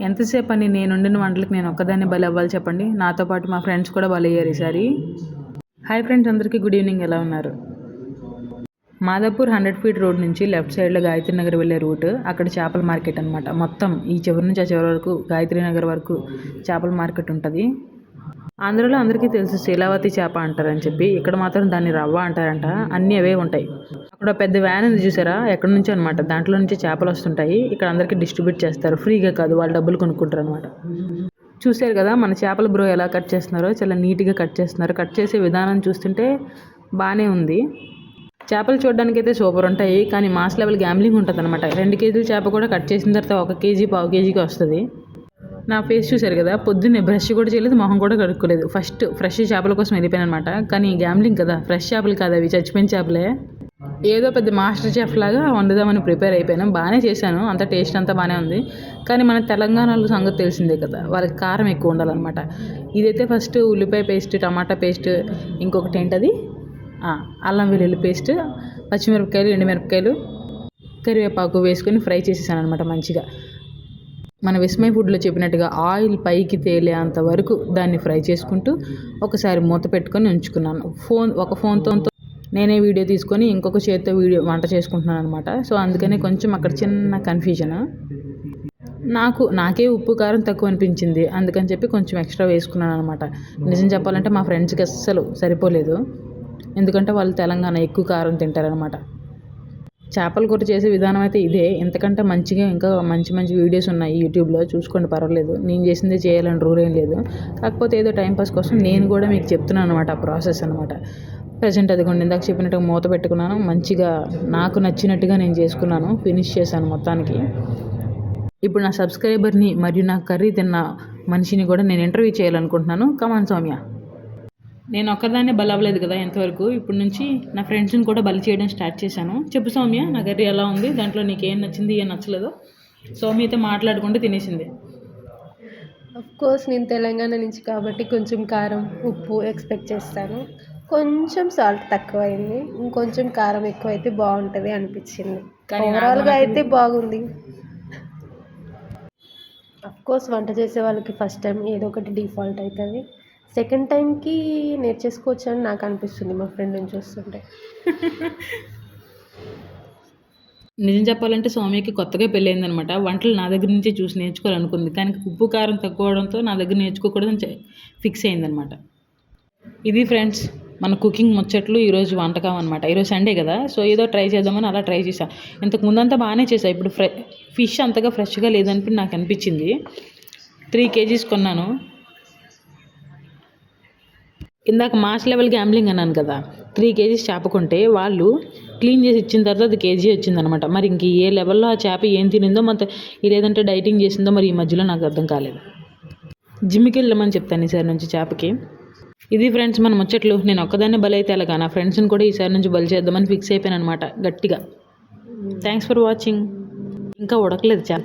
ఎంతసేపు అని నేను వండిన వంటలకి నేను ఒక్కదాన్ని బలి అవ్వాలి చెప్పండి. నాతో పాటు మా ఫ్రెండ్స్ కూడా బలయ్యారు ఈసారి. హాయ్ ఫ్రెండ్స్, అందరికీ గుడ్ ఈవినింగ్. ఎలా ఉన్నారు? మాదాపూర్ 100 ఫీట్ రోడ్ నుంచి లెఫ్ట్ సైడ్లో గాయత్రి నగర్ వెళ్ళే రూట్. అక్కడ చేపల మార్కెట్ అనమాట. మొత్తం ఈ చివరి నుంచి ఆ చివరి వరకు గాయత్రి నగర్ వరకు చేపల మార్కెట్ ఉంటుంది. ఆంధ్రలో అందరికీ తెలుసు శీలావతి చేప అంటారని చెప్పి. ఇక్కడ మాత్రం దాన్ని రవ్వ అంటారంట. అన్నీ అవే ఉంటాయి. అక్కడ పెద్ద వ్యాన్ ఉంది చూసారా, ఎక్కడి నుంచో అనమాట. దాంట్లో నుంచి చేపలు వస్తుంటాయి. ఇక్కడ అందరికీ డిస్ట్రిబ్యూట్ చేస్తారు, ఫ్రీగా కాదు, వాళ్ళు డబ్బులు కొనుక్కుంటారు అనమాట. చూసారు కదా మన చేపల బ్రో ఎలా కట్ చేస్తున్నారో, చాలా నీట్గా కట్ చేస్తున్నారు. కట్ చేసే విధానం చూస్తుంటే బాగానే ఉంది. చేపలు చూడడానికి అయితే సూపర్ ఉంటాయి, కానీ మాస్ లెవెల్ గ్యాంబ్లింగ్ ఉంటుంది అనమాట. 2 కేజీల చేప కూడా కట్ చేసిన తర్వాత 1 కేజీ పావు కేజీకి వస్తుంది. నా ఫేస్ చూసారు కదా, పొద్దున్నే బ్రష్ కూడా చేయలేదు, మొహం కూడా కడుక్కోలేదు. ఫస్ట్ ఫ్రెష్ చేపల కోసం వెళ్ళిపోయాను అనమాట. కానీ గ్యాంబ్లింగ్ కదా, ఫ్రెష్ చేపలు కాదు అవి, చచ్చిపోయిన చేపలే. ఏదో పెద్ద మాస్టర్ చెఫ్ లాగా వండుదామని ప్రిపేర్ అయిపోయాను. బాగానే చేశాను, అంత టేస్ట్ అంతా బాగానే ఉంది. కానీ మన తెలంగాణలో సంగతి తెలిసిందే కదా, వాళ్ళకి కారం ఎక్కువ ఉండాలన్నమాట. ఇదైతే ఫస్ట్ ఉల్లిపాయ పేస్ట్, టమాటా పేస్ట్, ఇంకొకటి ఏంటది అల్లం వెల్లుల్లి పేస్ట్, పచ్చిమిరపకాయలు, ఎండుమిరపకాయలు, కరివేపాకు వేసుకొని ఫ్రై చేసేసాను అనమాట మంచిగా. మన విస్మయ్ ఫుడ్లో చెప్పినట్టుగా ఆయిల్ పైకి తేలేంత వరకు దాన్ని ఫ్రై చేసుకుంటూ ఒకసారి మూత పెట్టుకొని ఉంచుకున్నాను. ఒక ఫోన్తో నేనే వీడియో తీసుకొని ఇంకొక చేతితో వంట చేసుకుంటున్నాను అనమాట. సో అందుకని కొంచెం అక్కడ చిన్న కన్ఫ్యూజన్. నాకే ఉప్పు కారం తక్కువ అనిపించింది, అందుకని చెప్పి కొంచెం ఎక్స్ట్రా వేసుకున్నాను అనమాట. నిజం చెప్పాలంటే మా ఫ్రెండ్స్కి అస్సలు సరిపోలేదు, ఎందుకంటే వాళ్ళు తెలంగాణ ఎక్కువ కారం తింటారనమాట. చేపల కూర చేసే విధానం అయితే ఇదే. ఎంతకంటే మంచిగా ఇంకా మంచి వీడియోస్ ఉన్నాయి యూట్యూబ్లో, చూసుకోండి, పర్వాలేదు. నేను చేసిందే చేయాలని రూల్ ఏం లేదు. కాకపోతే ఏదో టైంపాస్ కోసం నేను కూడా మీకు చెప్తున్నాను అనమాట, ఆ ప్రాసెస్ అనమాట. ప్రజెంట్ అదిగోండి, ఇందాక చెప్పినట్టుగా మూత పెట్టుకున్నాను. మంచిగా నాకు నచ్చినట్టుగా నేను చేసుకున్నాను, ఫినిష్ చేశాను మొత్తానికి. ఇప్పుడు నా సబ్స్క్రైబర్ని మరియు నా కర్రీ తిన్న మనిషిని కూడా నేను ఇంటర్వ్యూ చేయాలనుకుంటున్నాను. కమాన్ సౌమ్య. నేను ఒక్కదాన్నే బలి అవ్వలేదు కదా ఇంతవరకు. ఇప్పుడు నుంచి నా ఫ్రెండ్స్ని కూడా బలి చేయడం స్టార్ట్ చేశాను. చెప్పు సౌమ్య, నా కర్రీ ఎలా ఉంది, దాంట్లో నీకు ఏం నచ్చింది, ఏం నచ్చలేదో. సౌమ్య అయితే మాట్లాడుకుంటూ తినేసింది. కోర్స్ నేను తెలంగాణ నుంచి కాబట్టి కొంచెం కారం, ఉప్పు ఎక్స్పెక్ట్ చేస్తాను. కొంచెం సాల్ట్ తక్కువ అయింది, ఇంకొంచెం కారం ఎక్కువ అయితే బాగుంటుంది అనిపించింది. ఓవరాల్గా అయితే బాగుంది. కోర్స్ వంట చేసే వాళ్ళకి ఫస్ట్ టైం ఏదో ఒకటి డిఫాల్ట్ అవుతుంది, సెకండ్ టైంకి నేర్చేసుకోవచ్చు అని నాకు అనిపిస్తుంది మా ఫ్రెండ్ని చూస్తుంటే. నిజం చెప్పాలంటే సౌమ్యకి కొత్తగా పెళ్ళయిందనమాట. వంటలు నా దగ్గర నుంచే చూసి నేర్చుకోవాలనుకుంది, కానీ ఉప్పు కారం తక్కువ అవడంతో నా దగ్గర నేర్చుకోకూడదని ఫిక్స్ అయిందనమాట. ఇది ఫ్రెండ్స్ మన కుకింగ్ ముచ్చట్లు, ఈరోజు వంటకం అనమాట. ఈరోజు సండే కదా, సో ఏదో ట్రై చేద్దామని అలా ట్రై చేశాను. ఇంతకు ముందంతా బాగానే చేశాను, ఇప్పుడు ఫిష్ అంతగా ఫ్రెష్గా లేదని నాకు అనిపించింది. 3 కేజీస్ కొన్నాను. ఇందాక మాస్ లెవెల్ గ్యాంబ్లింగ్ అన్నాను కదా, 3 కేజీస్ చేప కొంటే వాళ్ళు క్లీన్ చేసి ఇచ్చిన తర్వాత అది కేజీ వచ్చిందనమాట. మరి ఇంక ఏ లెవెల్లో ఆ చేప ఏం తినిందో, మరి లేదంటే డైటింగ్ చేసిందో మరి ఈ మధ్యలో నాకు అర్థం కాలేదు. జిమ్కి వెళ్ళమని చెప్తాను ఈసారి నుంచి చేపకి. ఇది ఫ్రెండ్స్ మన ముచ్చట్లు. నేను ఒక్కదాన్నే బలి అయితే అలాగా, నా ఫ్రెండ్స్ని కూడా ఈసారి నుంచి బలి చేద్దామని ఫిక్స్ అయిపోయాను అనమాట గట్టిగా. Thanks for watching. ఇంకా ఉడకలేదు చేప.